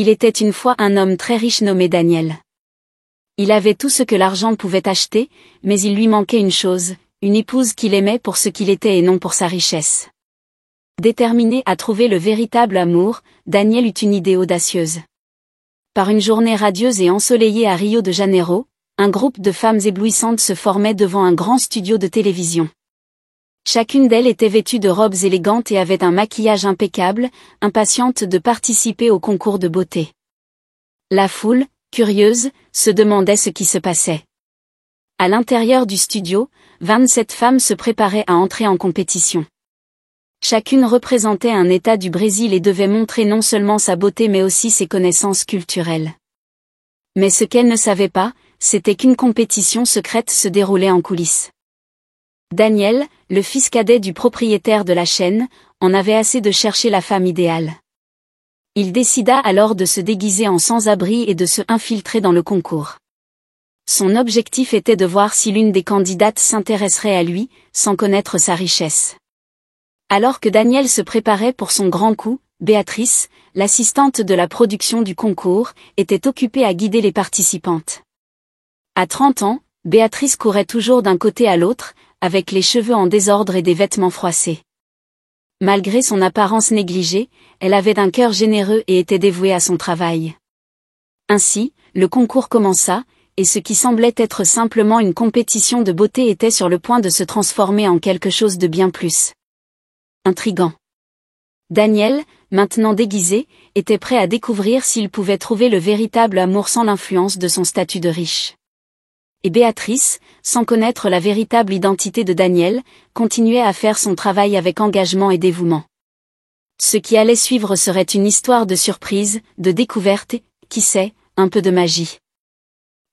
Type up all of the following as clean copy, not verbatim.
Il était une fois un homme très riche nommé Daniel. Il avait tout ce que l'argent pouvait acheter, mais il lui manquait une chose, une épouse qu'il aimait pour ce qu'il était et non pour sa richesse. Déterminé à trouver le véritable amour, Daniel eut une idée audacieuse. Par une journée radieuse et ensoleillée à Rio de Janeiro, un groupe de femmes éblouissantes se formait devant un grand studio de télévision. Chacune d'elles était vêtue de robes élégantes et avait un maquillage impeccable, impatiente de participer au concours de beauté. La foule, curieuse, se demandait ce qui se passait. À l'intérieur du studio, 27 femmes se préparaient à entrer en compétition. Chacune représentait un État du Brésil et devait montrer non seulement sa beauté mais aussi ses connaissances culturelles. Mais ce qu'elles ne savaient pas, c'était qu'une compétition secrète se déroulait en coulisses. Daniel, le fils cadet du propriétaire de la chaîne, en avait assez de chercher la femme idéale. Il décida alors de se déguiser en sans-abri et de se infiltrer dans le concours. Son objectif était de voir si l'une des candidates s'intéresserait à lui, sans connaître sa richesse. Alors que Daniel se préparait pour son grand coup, Béatrice, l'assistante de la production du concours, était occupée à guider les participantes. À 30 ans, Béatrice courait toujours d'un côté à l'autre, avec les cheveux en désordre et des vêtements froissés. Malgré son apparence négligée, elle avait un cœur généreux et était dévouée à son travail. Ainsi, le concours commença, et ce qui semblait être simplement une compétition de beauté était sur le point de se transformer en quelque chose de bien plus intrigant. Daniel, maintenant déguisé, était prêt à découvrir s'il pouvait trouver le véritable amour sans l'influence de son statut de riche. Et Béatrice, sans connaître la véritable identité de Daniel, continuait à faire son travail avec engagement et dévouement. Ce qui allait suivre serait une histoire de surprise, de découverte et, qui sait, un peu de magie.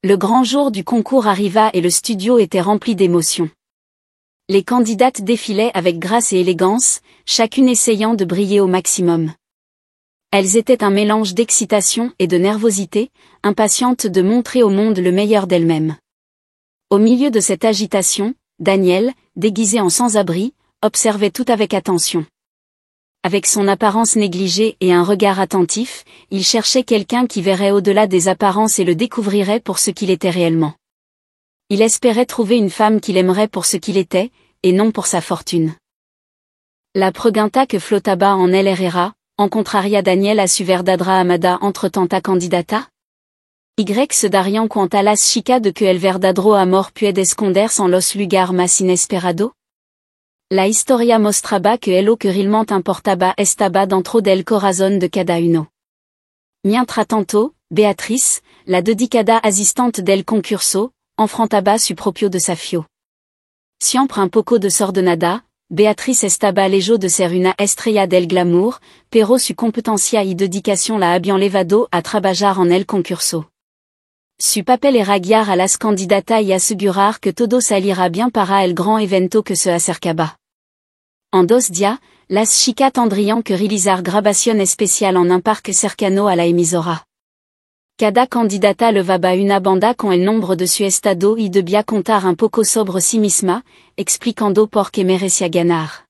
Le grand jour du concours arriva et le studio était rempli d'émotions. Les candidates défilaient avec grâce et élégance, chacune essayant de briller au maximum. Elles étaient un mélange d'excitation et de nervosité, impatientes de montrer au monde le meilleur d'elles-mêmes. Au milieu de cette agitation, Daniel, déguisé en sans-abri, observait tout avec attention. Avec son apparence négligée et un regard attentif, il cherchait quelqu'un qui verrait au-delà des apparences et le découvrirait pour ce qu'il était réellement. Il espérait trouver une femme qu'il aimerait pour ce qu'il était, et non pour sa fortune. La pregunta que flotaba en el Herrera, encontraria Daniel a su verdadera amada entre tanta candidata? Y se darían cuenta las chicas de que el verdadero amor puede esconderse en los lugar más inesperado? La historia mostraba que lo que realmente importaba estaba dentro del corazón de cada uno. Mientras tanto, Beatriz, la dedicada assistante del concurso, enfrentaba su propio desafío. Siempre un poco desordenada, Beatriz estaba lejos de ser una estrella del glamour, pero su competencia y dedicación la habían levado a trabajar en el concurso. Su papel era guiar a las candidatas y asegurar que todo saliera bien para el gran evento que se acercaba. En 2 días, las chicas tendrían que realizar grabación especial en un parque cercano a la emisora. Cada candidata levaba una banda con el nombre de su estado y debía contar un poco sobre sí misma, explicando por qué merecía ganar.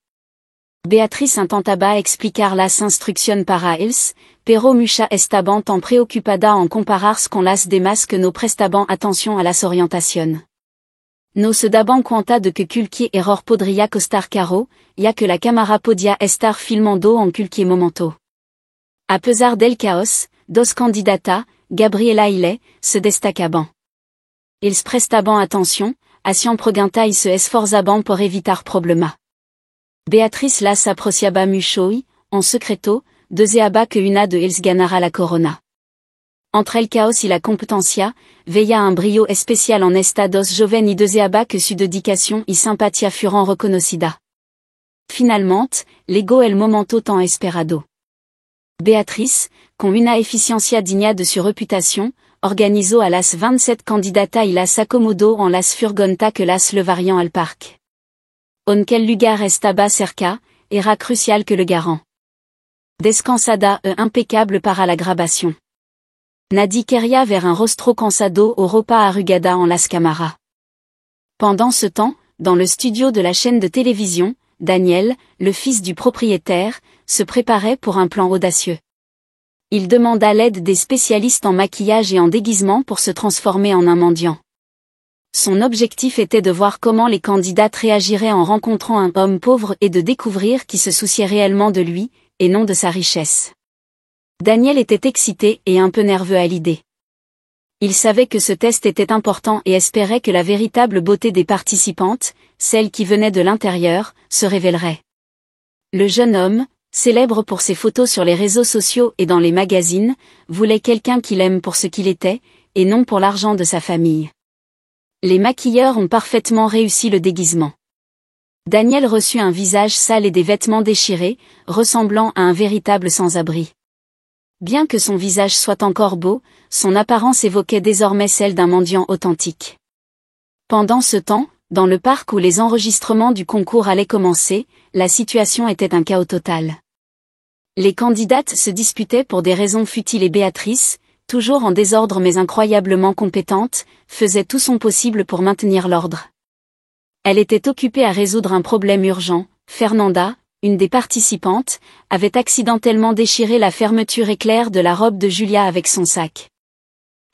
Beatriz intentaba explicar las instrucciones para ellos, pero mucha estaban tan preocupada en compararse con las demás que no prestaban atención a las orientación. No se daban cuenta de que cualquier error podría costar caro, ya que la cámara podía estar filmando en cualquier momento. A pesar del caos, 2 candidatas, Gabriela y Le, se destacaban. Ils prestaban atención, hacían preguntas y se esforzaban por evitar problemas. Beatriz las apreciaba mucho y, en secreto, deseaba que una de ellas ganara la corona. Entre el caos y la competencia, veía un brillo especial en esta dos joven y deseaba que su dedicación y simpatía fueran reconocida. Finalmente, llegó el momento tan esperado. Beatriz, con una eficiencia digna de su reputación, organizó a las 27 candidatas y las acomodó en las furgonetas que las llevarían al parque. Aunque el lugar estaba cerca, era crucial que le garant. Descansada e impecable para la grabación. Nadie quería ver un rostro cansado o ropa arrugada en las cámaras. Pendant ce temps, dans le studio de la chaîne de télévision, Daniel, le fils du propriétaire, se préparait pour un plan audacieux. Il demanda l'aide des spécialistes en maquillage et en déguisement pour se transformer en un mendiant. Son objectif était de voir comment les candidates réagiraient en rencontrant un homme pauvre et de découvrir qui se souciait réellement de lui, et non de sa richesse. Daniel était excité et un peu nerveux à l'idée. Il savait que ce test était important et espérait que la véritable beauté des participantes, celle qui venait de l'intérieur, se révélerait. Le jeune homme, célèbre pour ses photos sur les réseaux sociaux et dans les magazines, voulait quelqu'un qu'il aime pour ce qu'il était, et non pour l'argent de sa famille. Les maquilleurs ont parfaitement réussi le déguisement. Daniel reçut un visage sale et des vêtements déchirés, ressemblant à un véritable sans-abri. Bien que son visage soit encore beau, son apparence évoquait désormais celle d'un mendiant authentique. Pendant ce temps, dans le parc où les enregistrements du concours allaient commencer, la situation était un chaos total. Les candidates se disputaient pour des raisons futiles et Béatrice, toujours en désordre mais incroyablement compétente, faisait tout son possible pour maintenir l'ordre. Elle était occupée à résoudre un problème urgent. Fernanda, une des participantes, avait accidentellement déchiré la fermeture éclair de la robe de Julia avec son sac.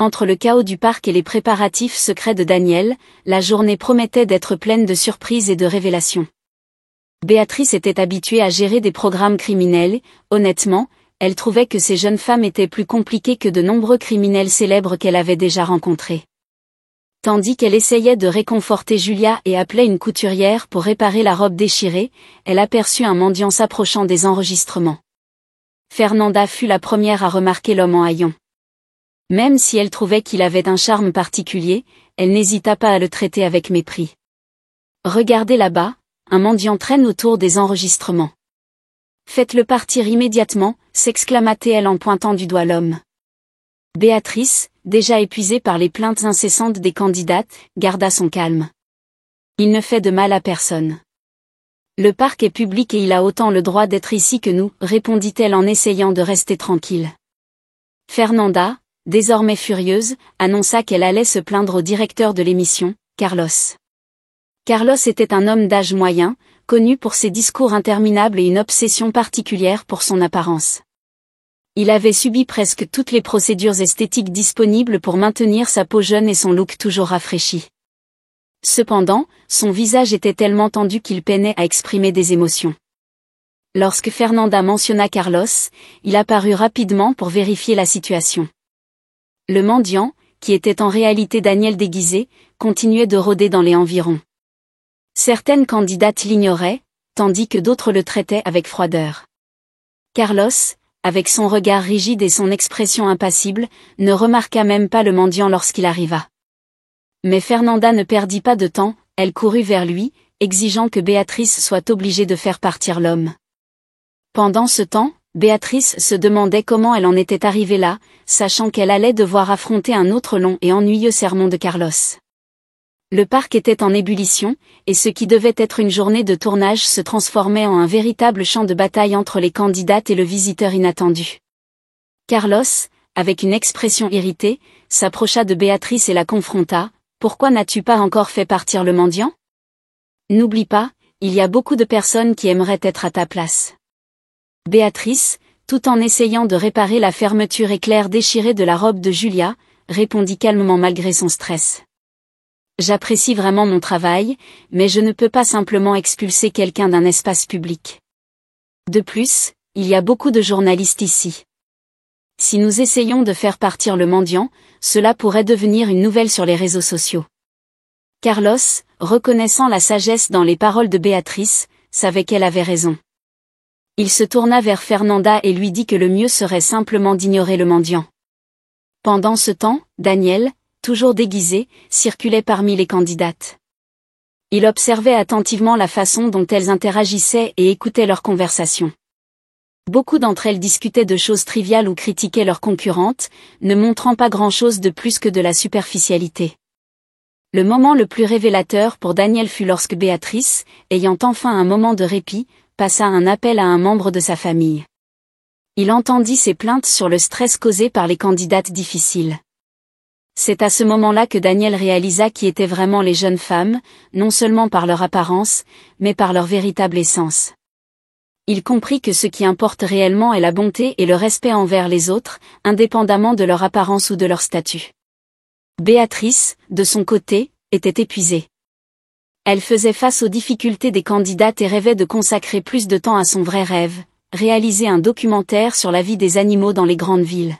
Entre le chaos du parc et les préparatifs secrets de Daniel, la journée promettait d'être pleine de surprises et de révélations. Béatrice était habituée à gérer des programmes criminels, honnêtement, elle trouvait que ces jeunes femmes étaient plus compliquées que de nombreux criminels célèbres qu'elle avait déjà rencontrés. Tandis qu'elle essayait de réconforter Julia et appelait une couturière pour réparer la robe déchirée, elle aperçut un mendiant s'approchant des enregistrements. Fernanda fut la première à remarquer l'homme en haillons. Même si elle trouvait qu'il avait un charme particulier, elle n'hésita pas à le traiter avec mépris. « Regardez là-bas, un mendiant traîne autour des enregistrements. Faites-le partir immédiatement », s'exclama-t-elle en pointant du doigt l'homme. Béatrice, déjà épuisée par les plaintes incessantes des candidates, garda son calme. « Il ne fait de mal à personne. Le parc est public et il a autant le droit d'être ici que nous », répondit-elle en essayant de rester tranquille. Fernanda, désormais furieuse, annonça qu'elle allait se plaindre au directeur de l'émission, Carlos. Carlos était un homme d'âge moyen, connu pour ses discours interminables et une obsession particulière pour son apparence. Il avait subi presque toutes les procédures esthétiques disponibles pour maintenir sa peau jeune et son look toujours rafraîchi. Cependant, son visage était tellement tendu qu'il peinait à exprimer des émotions. Lorsque Fernanda mentionna Carlos, il apparut rapidement pour vérifier la situation. Le mendiant, qui était en réalité Daniel déguisé, continuait de rôder dans les environs. Certaines candidates l'ignoraient, tandis que d'autres le traitaient avec froideur. Carlos, avec son regard rigide et son expression impassible, ne remarqua même pas le mendiant lorsqu'il arriva. Mais Fernanda ne perdit pas de temps, elle courut vers lui, exigeant que Béatrice soit obligée de faire partir l'homme. Pendant ce temps, Béatrice se demandait comment elle en était arrivée là, sachant qu'elle allait devoir affronter un autre long et ennuyeux sermon de Carlos. Le parc était en ébullition, et ce qui devait être une journée de tournage se transformait en un véritable champ de bataille entre les candidates et le visiteur inattendu. Carlos, avec une expression irritée, s'approcha de Béatrice et la confronta. « Pourquoi n'as-tu pas encore fait partir le mendiant ? N'oublie pas, il y a beaucoup de personnes qui aimeraient être à ta place. » Béatrice, tout en essayant de réparer la fermeture éclair déchirée de la robe de Julia, répondit calmement malgré son stress. « J'apprécie vraiment mon travail, mais je ne peux pas simplement expulser quelqu'un d'un espace public. De plus, il y a beaucoup de journalistes ici. Si nous essayons de faire partir le mendiant, cela pourrait devenir une nouvelle sur les réseaux sociaux. » Carlos, reconnaissant la sagesse dans les paroles de Béatrice, savait qu'elle avait raison. Il se tourna vers Fernanda et lui dit que le mieux serait simplement d'ignorer le mendiant. Pendant ce temps, Daniel, toujours déguisé, circulait parmi les candidates. Il observait attentivement la façon dont elles interagissaient et écoutait leurs conversations. Beaucoup d'entre elles discutaient de choses triviales ou critiquaient leurs concurrentes, ne montrant pas grand-chose de plus que de la superficialité. Le moment le plus révélateur pour Daniel fut lorsque Béatrice, ayant enfin un moment de répit, passa un appel à un membre de sa famille. Il entendit ses plaintes sur le stress causé par les candidates difficiles. C'est à ce moment-là que Daniel réalisa qui étaient vraiment les jeunes femmes, non seulement par leur apparence, mais par leur véritable essence. Il comprit que ce qui importe réellement est la bonté et le respect envers les autres, indépendamment de leur apparence ou de leur statut. Béatrice, de son côté, était épuisée. Elle faisait face aux difficultés des candidates et rêvait de consacrer plus de temps à son vrai rêve, réaliser un documentaire sur la vie des animaux dans les grandes villes.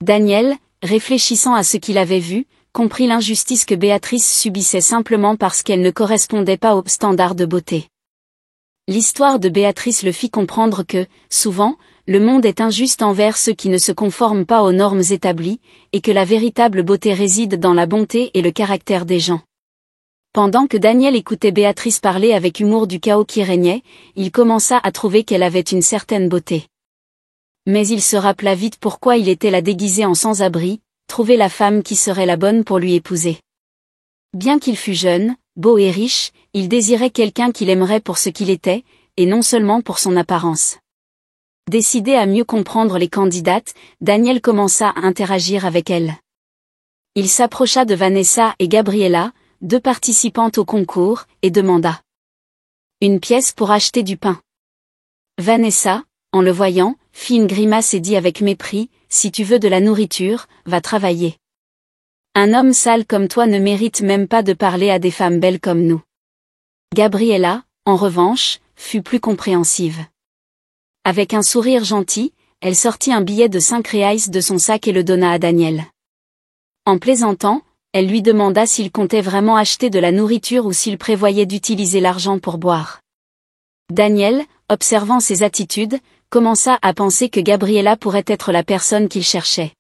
Daniel, réfléchissant à ce qu'il avait vu, comprit l'injustice que Béatrice subissait simplement parce qu'elle ne correspondait pas aux standards de beauté. L'histoire de Béatrice le fit comprendre que, souvent, le monde est injuste envers ceux qui ne se conforment pas aux normes établies, et que la véritable beauté réside dans la bonté et le caractère des gens. Pendant que Daniel écoutait Béatrice parler avec humour du chaos qui régnait, il commença à trouver qu'elle avait une certaine beauté. Mais il se rappela vite pourquoi il était la déguiser en sans-abri, trouver la femme qui serait la bonne pour lui épouser. Bien qu'il fût jeune, beau et riche, il désirait quelqu'un qu'il aimerait pour ce qu'il était, et non seulement pour son apparence. Décidé à mieux comprendre les candidates, Daniel commença à interagir avec elles. Il s'approcha de Vanessa et Gabriella, 2 participantes au concours, et demanda une pièce pour acheter du pain. Vanessa, en le voyant, fit une grimace et dit avec mépris, « Si tu veux de la nourriture, va travailler. Un homme sale comme toi ne mérite même pas de parler à des femmes belles comme nous. » Gabriella, en revanche, fut plus compréhensive. Avec un sourire gentil, elle sortit un billet de 5 reais de son sac et le donna à Daniel. En plaisantant, elle lui demanda s'il comptait vraiment acheter de la nourriture ou s'il prévoyait d'utiliser l'argent pour boire. Daniel, observant ses attitudes, commença à penser que Gabriella pourrait être la personne qu'il cherchait.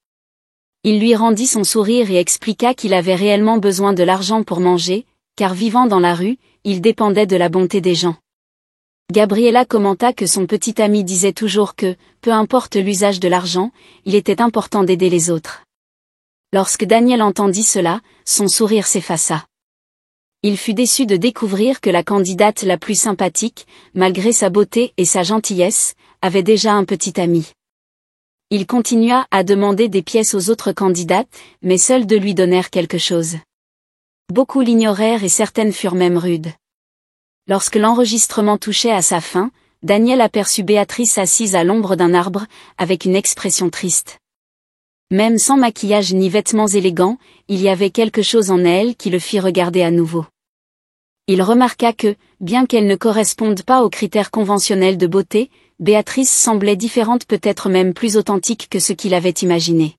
Il lui rendit son sourire et expliqua qu'il avait réellement besoin de l'argent pour manger, car vivant dans la rue, il dépendait de la bonté des gens. Gabriella commenta que son petit ami disait toujours que, peu importe l'usage de l'argent, il était important d'aider les autres. Lorsque Daniel entendit cela, son sourire s'effaça. Il fut déçu de découvrir que la candidate la plus sympathique, malgré sa beauté et sa gentillesse, avait déjà un petit ami. Il continua à demander des pièces aux autres candidates, mais seules 2 lui donnèrent quelque chose. Beaucoup l'ignorèrent et certaines furent même rudes. Lorsque l'enregistrement touchait à sa fin, Daniel aperçut Béatrice assise à l'ombre d'un arbre, avec une expression triste. Même sans maquillage ni vêtements élégants, il y avait quelque chose en elle qui le fit regarder à nouveau. Il remarqua que, bien qu'elle ne corresponde pas aux critères conventionnels de beauté, Béatrice semblait différente, peut-être même plus authentique que ce qu'il avait imaginé.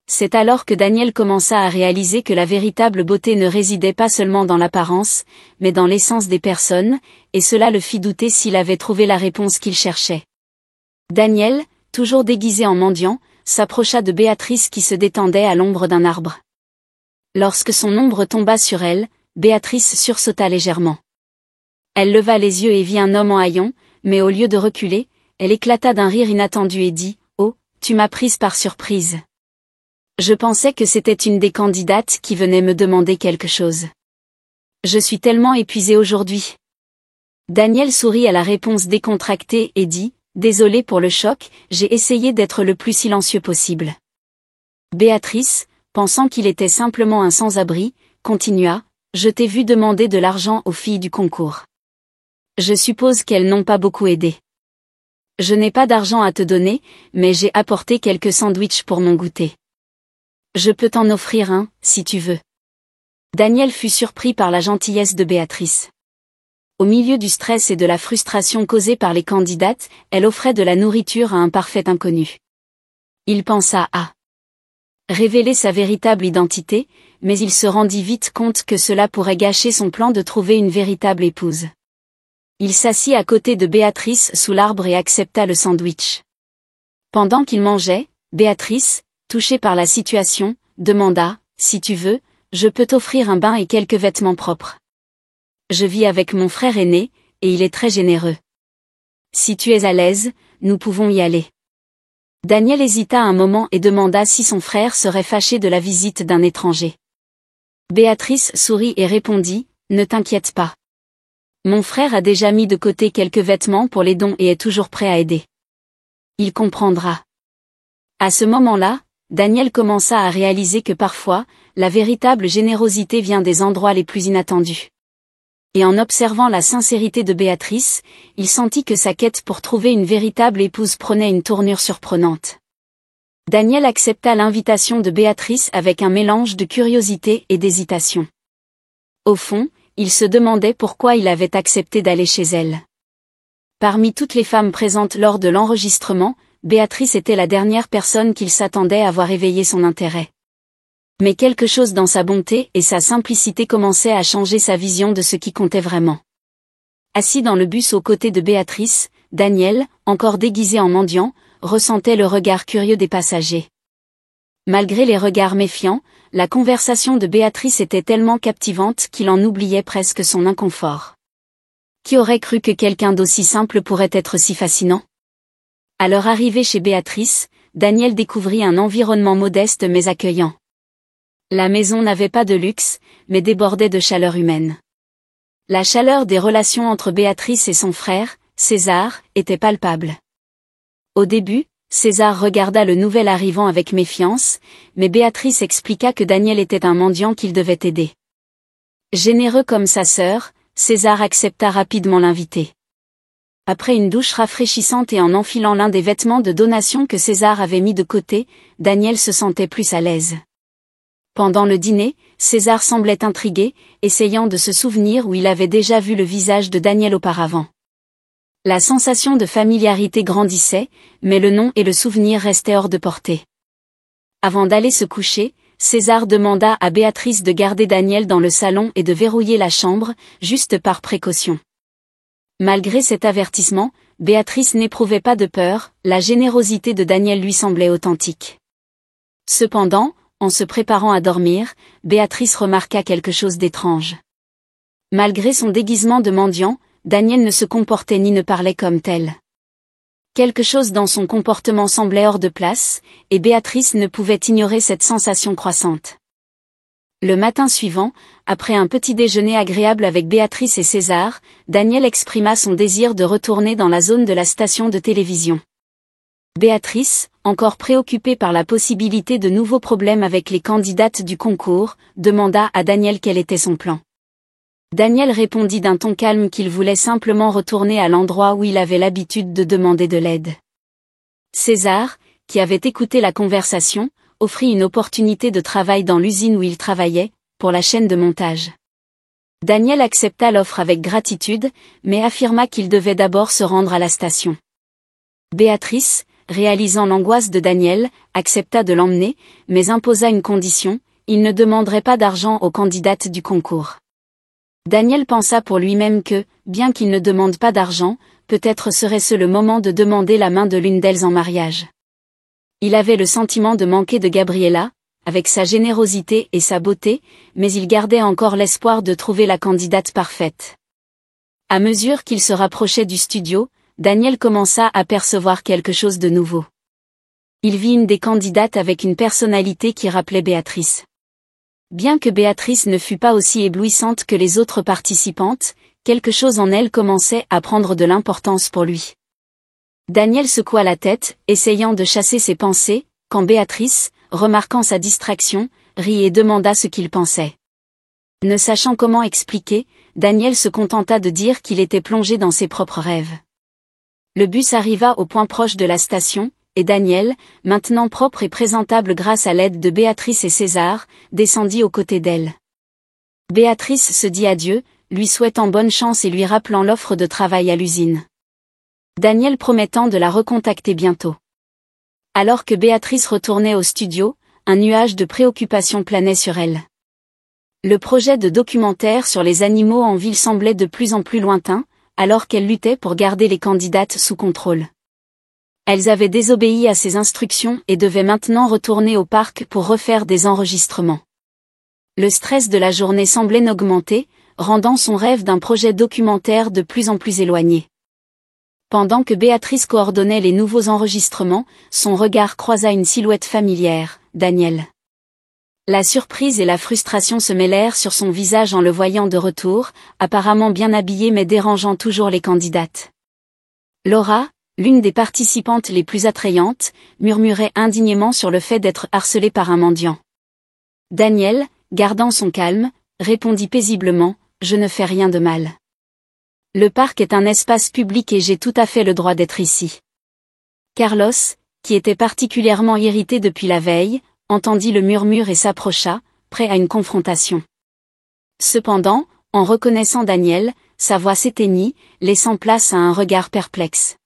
C'est alors que Daniel commença à réaliser que la véritable beauté ne résidait pas seulement dans l'apparence, mais dans l'essence des personnes, et cela le fit douter s'il avait trouvé la réponse qu'il cherchait. Daniel, toujours déguisé en mendiant, s'approcha de Béatrice qui se détendait à l'ombre d'un arbre. Lorsque son ombre tomba sur elle, Béatrice sursauta légèrement. Elle leva les yeux et vit un homme en haillons, mais au lieu de reculer, elle éclata d'un rire inattendu et dit « Oh, tu m'as prise par surprise. Je pensais que c'était une des candidates qui venait me demander quelque chose. Je suis tellement épuisée aujourd'hui. » Daniel sourit à la réponse décontractée et dit « Désolé pour le choc, j'ai essayé d'être le plus silencieux possible. » Béatrice, pensant qu'il était simplement un sans-abri, continua « Je t'ai vu demander de l'argent aux filles du concours. Je suppose qu'elles n'ont pas beaucoup aidé. Je n'ai pas d'argent à te donner, mais j'ai apporté quelques sandwichs pour mon goûter. Je peux t'en offrir un, si tu veux. » Daniel fut surpris par la gentillesse de Béatrice. Au milieu du stress et de la frustration causée par les candidates, elle offrait de la nourriture à un parfait inconnu. Il pensa à révéler sa véritable identité, mais il se rendit vite compte que cela pourrait gâcher son plan de trouver une véritable épouse. Il s'assit à côté de Béatrice sous l'arbre et accepta le sandwich. Pendant qu'il mangeait, Béatrice, touchée par la situation, demanda « Si tu veux, je peux t'offrir un bain et quelques vêtements propres. Je vis avec mon frère aîné, et il est très généreux. Si tu es à l'aise, nous pouvons y aller. » Daniel hésita un moment et demanda si son frère serait fâché de la visite d'un étranger. Béatrice sourit et répondit « Ne t'inquiète pas. Mon frère a déjà mis de côté quelques vêtements pour les dons et est toujours prêt à aider. Il comprendra. » À ce moment-là, Daniel commença à réaliser que parfois, la véritable générosité vient des endroits les plus inattendus. Et en observant la sincérité de Béatrice, il sentit que sa quête pour trouver une véritable épouse prenait une tournure surprenante. Daniel accepta l'invitation de Béatrice avec un mélange de curiosité et d'hésitation. Au fond, il se demandait pourquoi il avait accepté d'aller chez elle. Parmi toutes les femmes présentes lors de l'enregistrement, Béatrice était la dernière personne qu'il s'attendait à voir éveiller son intérêt. Mais quelque chose dans sa bonté et sa simplicité commençait à changer sa vision de ce qui comptait vraiment. Assis dans le bus aux côtés de Béatrice, Daniel, encore déguisé en mendiant, ressentait le regard curieux des passagers. Malgré les regards méfiants, la conversation de Béatrice était tellement captivante qu'il en oubliait presque son inconfort. Qui aurait cru que quelqu'un d'aussi simple pourrait être si fascinant? À leur arrivée chez Béatrice, Daniel découvrit un environnement modeste mais accueillant. La maison n'avait pas de luxe, mais débordait de chaleur humaine. La chaleur des relations entre Béatrice et son frère, César, était palpable. Au début, César regarda le nouvel arrivant avec méfiance, mais Béatrice expliqua que Daniel était un mendiant qu'il devait aider. Généreux comme sa sœur, César accepta rapidement l'invité. Après une douche rafraîchissante et en enfilant l'un des vêtements de donation que César avait mis de côté, Daniel se sentait plus à l'aise. Pendant le dîner, César semblait intrigué, essayant de se souvenir où il avait déjà vu le visage de Daniel auparavant. La sensation de familiarité grandissait, mais le nom et le souvenir restaient hors de portée. Avant d'aller se coucher, César demanda à Béatrice de garder Daniel dans le salon et de verrouiller la chambre, juste par précaution. Malgré cet avertissement, Béatrice n'éprouvait pas de peur, la générosité de Daniel lui semblait authentique. Cependant, en se préparant à dormir, Béatrice remarqua quelque chose d'étrange. Malgré son déguisement de mendiant, Daniel ne se comportait ni ne parlait comme tel. Quelque chose dans son comportement semblait hors de place, et Béatrice ne pouvait ignorer cette sensation croissante. Le matin suivant, après un petit déjeuner agréable avec Béatrice et César, Daniel exprima son désir de retourner dans la zone de la station de télévision. Béatrice, encore préoccupée par la possibilité de nouveaux problèmes avec les candidates du concours, demanda à Daniel quel était son plan. Daniel répondit d'un ton calme qu'il voulait simplement retourner à l'endroit où il avait l'habitude de demander de l'aide. César, qui avait écouté la conversation, offrit une opportunité de travail dans l'usine où il travaillait, pour la chaîne de montage. Daniel accepta l'offre avec gratitude, mais affirma qu'il devait d'abord se rendre à la station. Béatrice, réalisant l'angoisse de Daniel, accepta de l'emmener, mais imposa une condition, il ne demanderait pas d'argent aux candidates du concours. Daniel pensa pour lui-même que, bien qu'il ne demande pas d'argent, peut-être serait-ce le moment de demander la main de l'une d'elles en mariage. Il avait le sentiment de manquer de Gabriella, avec sa générosité et sa beauté, mais il gardait encore l'espoir de trouver la candidate parfaite. À mesure qu'il se rapprochait du studio, Daniel commença à percevoir quelque chose de nouveau. Il vit une des candidates avec une personnalité qui rappelait Béatrice. Bien que Béatrice ne fût pas aussi éblouissante que les autres participantes, quelque chose en elle commençait à prendre de l'importance pour lui. Daniel secoua la tête, essayant de chasser ses pensées, quand Béatrice, remarquant sa distraction, rit et demanda ce qu'il pensait. Ne sachant comment expliquer, Daniel se contenta de dire qu'il était plongé dans ses propres rêves. Le bus arriva au point proche de la station, et Daniel, maintenant propre et présentable grâce à l'aide de Béatrice et César, descendit aux côtés d'elle. Béatrice se dit adieu, lui souhaitant bonne chance et lui rappelant l'offre de travail à l'usine. Daniel promettant de la recontacter bientôt. Alors que Béatrice retournait au studio, un nuage de préoccupation planait sur elle. Le projet de documentaire sur les animaux en ville semblait de plus en plus lointain, alors qu'elle luttait pour garder les candidates sous contrôle. Elles avaient désobéi à ses instructions et devaient maintenant retourner au parc pour refaire des enregistrements. Le stress de la journée semblait n'augmenter, rendant son rêve d'un projet documentaire de plus en plus éloigné. Pendant que Béatrice coordonnait les nouveaux enregistrements, son regard croisa une silhouette familière, Daniel. La surprise et la frustration se mêlèrent sur son visage en le voyant de retour, apparemment bien habillé mais dérangeant toujours les candidates. Laura, l'une des participantes les plus attrayantes, murmurait indignement sur le fait d'être harcelée par un mendiant. Daniel, gardant son calme, répondit paisiblement, « je ne fais rien de mal. Le parc est un espace public et j'ai tout à fait le droit d'être ici. Carlos, qui était particulièrement irrité depuis la veille, entendit le murmure et s'approcha, prêt à une confrontation. Cependant, en reconnaissant Daniel, sa voix s'éteignit, laissant place à un regard perplexe.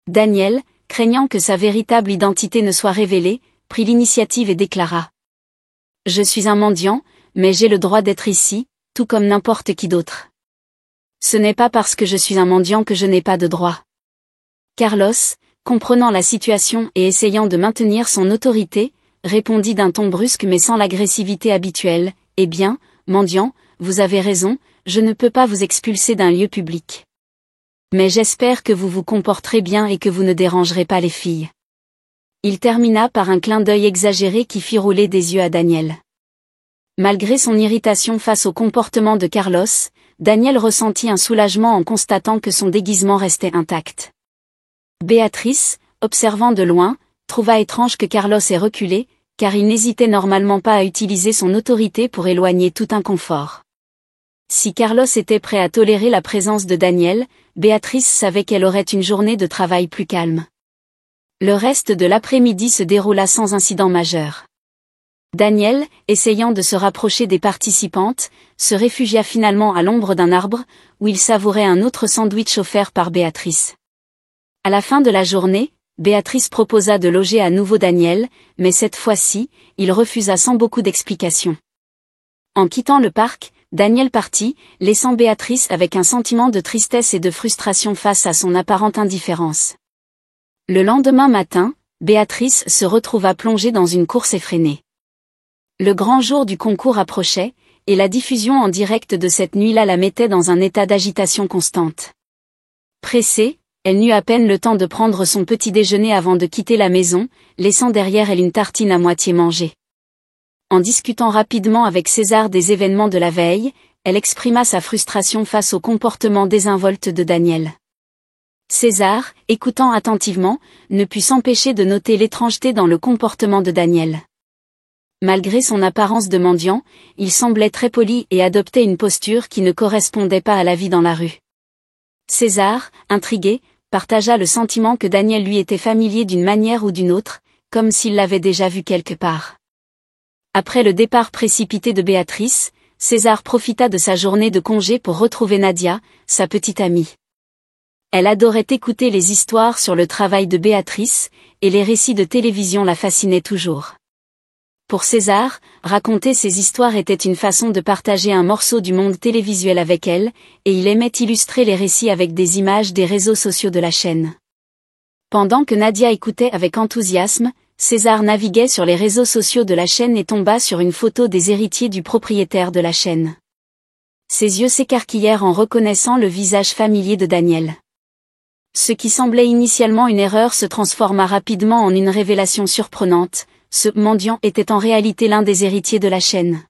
Daniel, craignant que sa véritable identité ne soit révélée, prit l'initiative et déclara. « Je suis un mendiant, mais j'ai le droit d'être ici, tout comme n'importe qui d'autre. Ce n'est pas parce que je suis un mendiant que je n'ai pas de droit. » Carlos, comprenant la situation et essayant de maintenir son autorité, répondit d'un ton brusque mais sans l'agressivité habituelle, « Eh bien, mendiant, vous avez raison, je ne peux pas vous expulser d'un lieu public. Mais j'espère que vous vous comporterez bien et que vous ne dérangerez pas les filles. » Il termina par un clin d'œil exagéré qui fit rouler des yeux à Daniel. Malgré son irritation face au comportement de Carlos, Daniel ressentit un soulagement en constatant que son déguisement restait intact. Béatrice, observant de loin, trouva étrange que Carlos ait reculé, car il n'hésitait normalement pas à utiliser son autorité pour éloigner tout inconfort. Si Carlos était prêt à tolérer la présence de Daniel, Béatrice savait qu'elle aurait une journée de travail plus calme. Le reste de l'après-midi se déroula sans incident majeur. Daniel, essayant de se rapprocher des participantes, se réfugia finalement à l'ombre d'un arbre, où il savourait un autre sandwich offert par Béatrice. À la fin de la journée, Béatrice proposa de loger à nouveau Daniel, mais cette fois-ci, il refusa sans beaucoup d'explications. En quittant le parc, Daniel partit, laissant Béatrice avec un sentiment de tristesse et de frustration face à son apparente indifférence. Le lendemain matin, Béatrice se retrouva plongée dans une course effrénée. Le grand jour du concours approchait, et la diffusion en direct de cette nuit-là la mettait dans un état d'agitation constante. Pressée, elle n'eut à peine le temps de prendre son petit déjeuner avant de quitter la maison, laissant derrière elle une tartine à moitié mangée. En discutant rapidement avec César des événements de la veille, elle exprima sa frustration face au comportement désinvolte de Daniel. César, écoutant attentivement, ne put s'empêcher de noter l'étrangeté dans le comportement de Daniel. Malgré son apparence de mendiant, il semblait très poli et adoptait une posture qui ne correspondait pas à la vie dans la rue. César, intrigué, partagea le sentiment que Daniel lui était familier d'une manière ou d'une autre, comme s'il l'avait déjà vu quelque part. Après le départ précipité de Béatrice, César profita de sa journée de congé pour retrouver Nadia, sa petite amie. Elle adorait écouter les histoires sur le travail de Béatrice, et les récits de télévision la fascinaient toujours. Pour César, raconter ces histoires était une façon de partager un morceau du monde télévisuel avec elle, et il aimait illustrer les récits avec des images des réseaux sociaux de la chaîne. Pendant que Nadia écoutait avec enthousiasme, César naviguait sur les réseaux sociaux de la chaîne et tomba sur une photo des héritiers du propriétaire de la chaîne. Ses yeux s'écarquillèrent en reconnaissant le visage familier de Daniel. Ce qui semblait initialement une erreur se transforma rapidement en une révélation surprenante, ce mendiant était en réalité l'un des héritiers de la chaîne.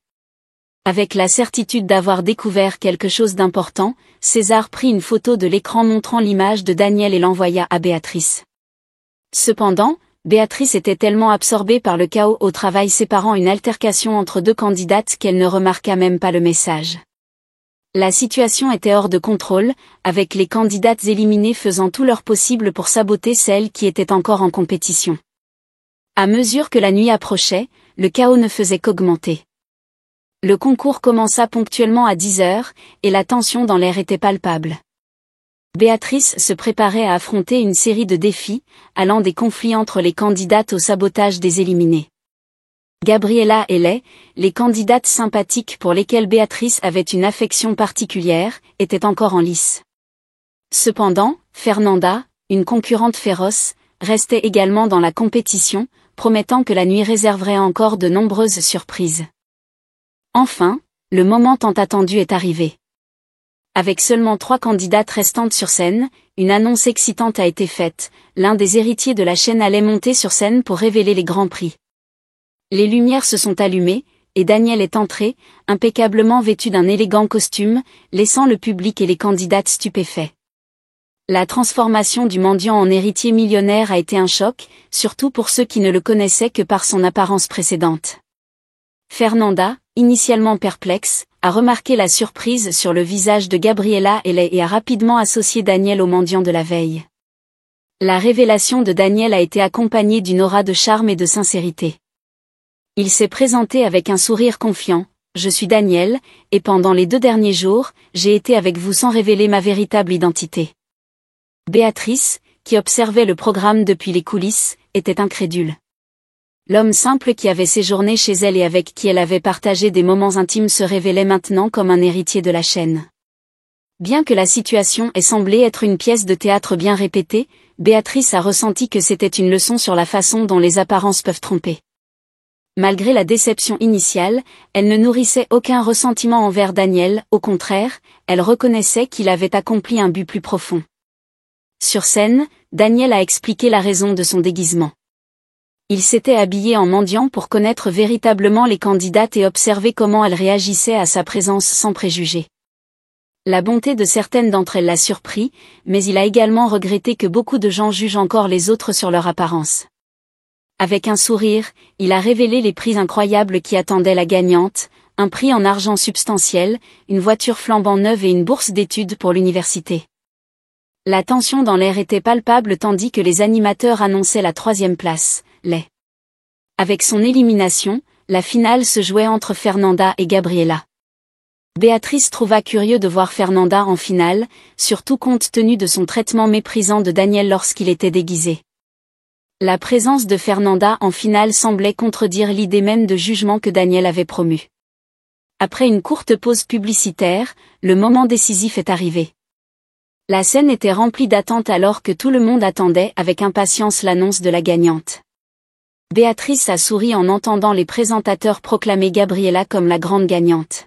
Avec la certitude d'avoir découvert quelque chose d'important, César prit une photo de l'écran montrant l'image de Daniel et l'envoya à Béatrice. Cependant, Béatrice était tellement absorbée par le chaos au travail séparant une altercation entre deux candidates qu'elle ne remarqua même pas le message. La situation était hors de contrôle, avec les candidates éliminées faisant tout leur possible pour saboter celles qui étaient encore en compétition. À mesure que la nuit approchait, le chaos ne faisait qu'augmenter. Le concours commença ponctuellement à 10 heures, et la tension dans l'air était palpable. Béatrice se préparait à affronter une série de défis, allant des conflits entre les candidates au sabotage des éliminés. Gabriela et Lay, les candidates sympathiques pour lesquelles Béatrice avait une affection particulière, étaient encore en lice. Cependant, Fernanda, une concurrente féroce, restait également dans la compétition, promettant que la nuit réserverait encore de nombreuses surprises. Enfin, le moment tant attendu est arrivé. Avec seulement 3 candidates restantes sur scène, une annonce excitante a été faite, l'un des héritiers de la chaîne allait monter sur scène pour révéler les grands prix. Les lumières se sont allumées, et Daniel est entré, impeccablement vêtu d'un élégant costume, laissant le public et les candidates stupéfaits. La transformation du mendiant en héritier millionnaire a été un choc, surtout pour ceux qui ne le connaissaient que par son apparence précédente. Fernanda, initialement perplexe, a remarqué la surprise sur le visage de Gabriela et a rapidement associé Daniel au mendiant de la veille. La révélation de Daniel a été accompagnée d'une aura de charme et de sincérité. Il s'est présenté avec un sourire confiant. « Je suis Daniel, et pendant les 2 derniers jours, j'ai été avec vous sans révéler ma véritable identité. » Béatrice, qui observait le programme depuis les coulisses, était incrédule. L'homme simple qui avait séjourné chez elle et avec qui elle avait partagé des moments intimes se révélait maintenant comme un héritier de la chaîne. Bien que la situation ait semblé être une pièce de théâtre bien répétée, Béatrice a ressenti que c'était une leçon sur la façon dont les apparences peuvent tromper. Malgré la déception initiale, elle ne nourrissait aucun ressentiment envers Daniel, au contraire, elle reconnaissait qu'il avait accompli un but plus profond. Sur scène, Daniel a expliqué la raison de son déguisement. Il s'était habillé en mendiant pour connaître véritablement les candidates et observer comment elles réagissaient à sa présence sans préjugés. La bonté de certaines d'entre elles l'a surpris, mais il a également regretté que beaucoup de gens jugent encore les autres sur leur apparence. Avec un sourire, il a révélé les prix incroyables qui attendaient la gagnante, un prix en argent substantiel, une voiture flambant neuve et une bourse d'études pour l'université. La tension dans l'air était palpable tandis que les animateurs annonçaient la 3e place, Avec son élimination, la finale se jouait entre Fernanda et Gabriela. Béatrice trouva curieux de voir Fernanda en finale, surtout compte tenu de son traitement méprisant de Daniel lorsqu'il était déguisé. La présence de Fernanda en finale semblait contredire l'idée même de jugement que Daniel avait promue. Après une courte pause publicitaire, le moment décisif est arrivé. La scène était remplie d'attente alors que tout le monde attendait avec impatience l'annonce de la gagnante. Béatrice a souri en entendant les présentateurs proclamer Gabriela comme la grande gagnante.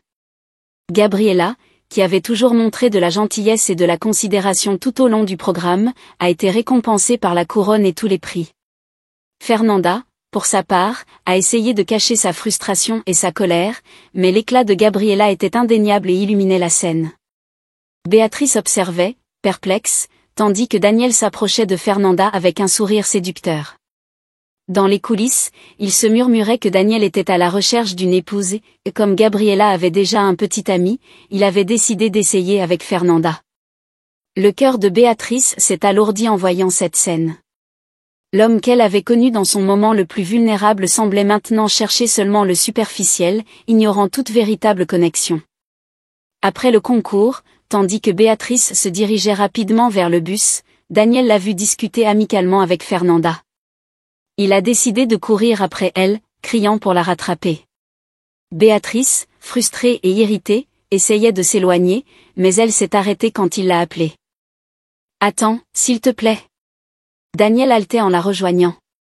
Gabriela, qui avait toujours montré de la gentillesse et de la considération tout au long du programme, a été récompensée par la couronne et tous les prix. Fernanda, pour sa part, a essayé de cacher sa frustration et sa colère, mais l'éclat de Gabriela était indéniable et illuminait la scène. Béatrice observait, perplexe, tandis que Daniel s'approchait de Fernanda avec un sourire séducteur. Dans les coulisses, il se murmurait que Daniel était à la recherche d'une épouse et comme Gabriela avait déjà un petit ami, il avait décidé d'essayer avec Fernanda. Le cœur de Béatrice s'est alourdi en voyant cette scène. L'homme qu'elle avait connu dans son moment le plus vulnérable semblait maintenant chercher seulement le superficiel, ignorant toute véritable connexion. Après le concours, tandis que Béatrice se dirigeait rapidement vers le bus, Daniel l'a vu discuter amicalement avec Fernanda. Il a décidé de courir après elle, criant pour la rattraper. Béatrice, frustrée et irritée, essayait de s'éloigner, mais elle s'est arrêtée quand il l'a appelée. « Attends, s'il te plaît. » Daniel haletait en la rejoignant.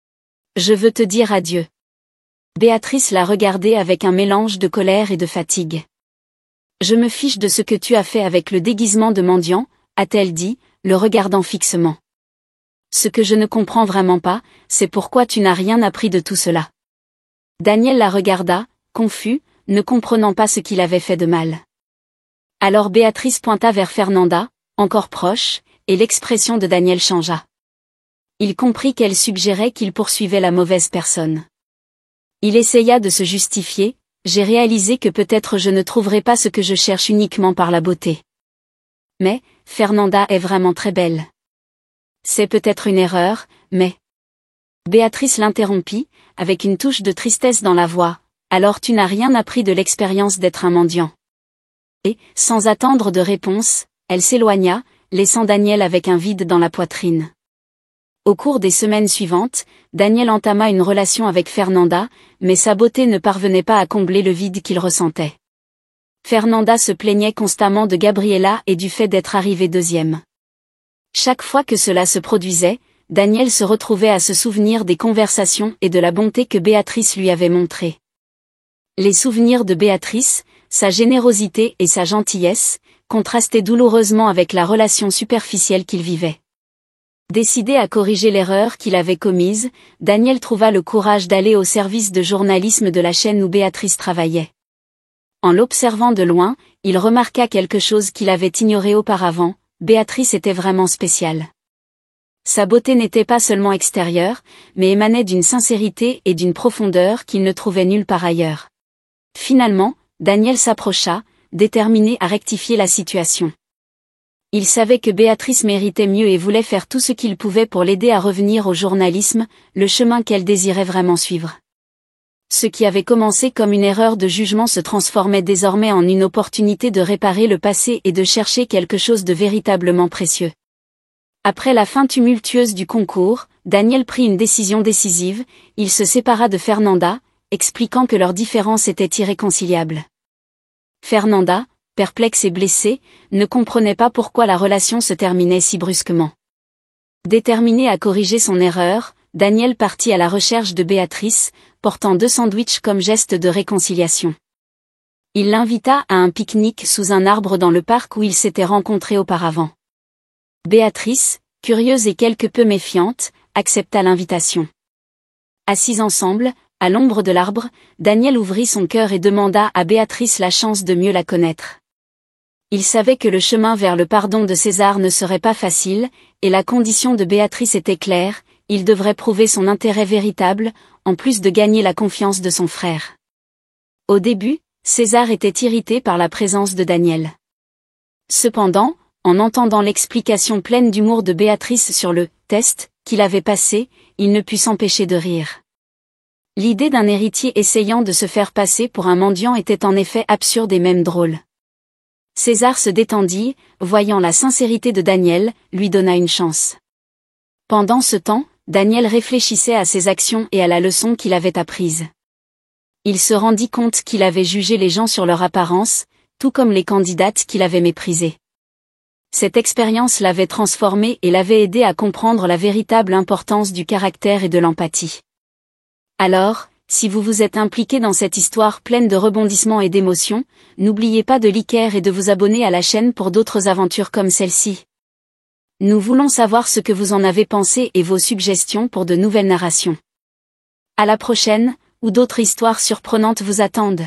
« Je veux te dire adieu. » Béatrice l'a regardé avec un mélange de colère et de fatigue. « Je me fiche de ce que tu as fait avec le déguisement de mendiant, a-t-elle dit, le regardant fixement. Ce que je ne comprends vraiment pas, c'est pourquoi tu n'as rien appris de tout cela. Daniel la regarda, confus, ne comprenant pas ce qu'il avait fait de mal. Alors Béatrice pointa vers Fernanda, encore proche, et l'expression de Daniel changea. Il comprit qu'elle suggérait qu'il poursuivait la mauvaise personne. Il essaya de se justifier, j'ai réalisé que peut-être je ne trouverai pas ce que je cherche uniquement par la beauté. Mais, Fernanda est vraiment très belle. C'est peut-être une erreur, mais... Béatrice l'interrompit, avec une touche de tristesse dans la voix. Alors tu n'as rien appris de l'expérience d'être un mendiant. Et, sans attendre de réponse, elle s'éloigna, laissant Daniel avec un vide dans la poitrine. Au cours des semaines suivantes, Daniel entama une relation avec Fernanda, mais sa beauté ne parvenait pas à combler le vide qu'il ressentait. Fernanda se plaignait constamment de Gabriela et du fait d'être arrivée deuxième. Chaque fois que cela se produisait, Daniel se retrouvait à se souvenir des conversations et de la bonté que Béatrice lui avait montrée. Les souvenirs de Béatrice, sa générosité et sa gentillesse, contrastaient douloureusement avec la relation superficielle qu'il vivait. Décidé à corriger l'erreur qu'il avait commise, Daniel trouva le courage d'aller au service de journalisme de la chaîne où Béatrice travaillait. En l'observant de loin, il remarqua quelque chose qu'il avait ignoré auparavant, Béatrice était vraiment spéciale. Sa beauté n'était pas seulement extérieure, mais émanait d'une sincérité et d'une profondeur qu'il ne trouvait nulle part ailleurs. Finalement, Daniel s'approcha, déterminé à rectifier la situation. Il savait que Béatrice méritait mieux et voulait faire tout ce qu'il pouvait pour l'aider à revenir au journalisme, le chemin qu'elle désirait vraiment suivre. Ce qui avait commencé comme une erreur de jugement se transformait désormais en une opportunité de réparer le passé et de chercher quelque chose de véritablement précieux. Après la fin tumultueuse du concours, Daniel prit une décision décisive, il se sépara de Fernanda, expliquant que leur différence était irréconciliable. Fernanda, perplexe et blessée, ne comprenait pas pourquoi la relation se terminait si brusquement. Déterminé à corriger son erreur, Daniel partit à la recherche de Béatrice, portant 2 sandwichs comme geste de réconciliation. Il l'invita à un pique-nique sous un arbre dans le parc où ils s'étaient rencontrés auparavant. Béatrice, curieuse et quelque peu méfiante, accepta l'invitation. Assis ensemble, à l'ombre de l'arbre, Daniel ouvrit son cœur et demanda à Béatrice la chance de mieux la connaître. Il savait que le chemin vers le pardon de César ne serait pas facile, et la condition de Béatrice était claire, il devrait prouver son intérêt véritable, en plus de gagner la confiance de son frère. Au début, César était irrité par la présence de Daniel. Cependant, en entendant l'explication pleine d'humour de Béatrice sur le « test » qu'il avait passé, il ne put s'empêcher de rire. L'idée d'un héritier essayant de se faire passer pour un mendiant était en effet absurde et même drôle. César se détendit, voyant la sincérité de Daniel, lui donna une chance. Pendant ce temps, Daniel réfléchissait à ses actions et à la leçon qu'il avait apprise. Il se rendit compte qu'il avait jugé les gens sur leur apparence, tout comme les candidates qu'il avait méprisées. Cette expérience l'avait transformé et l'avait aidé à comprendre la véritable importance du caractère et de l'empathie. Alors, si vous vous êtes impliqué dans cette histoire pleine de rebondissements et d'émotions, n'oubliez pas de liker et de vous abonner à la chaîne pour d'autres aventures comme celle-ci. Nous voulons savoir ce que vous en avez pensé et vos suggestions pour de nouvelles narrations. À la prochaine, où d'autres histoires surprenantes vous attendent.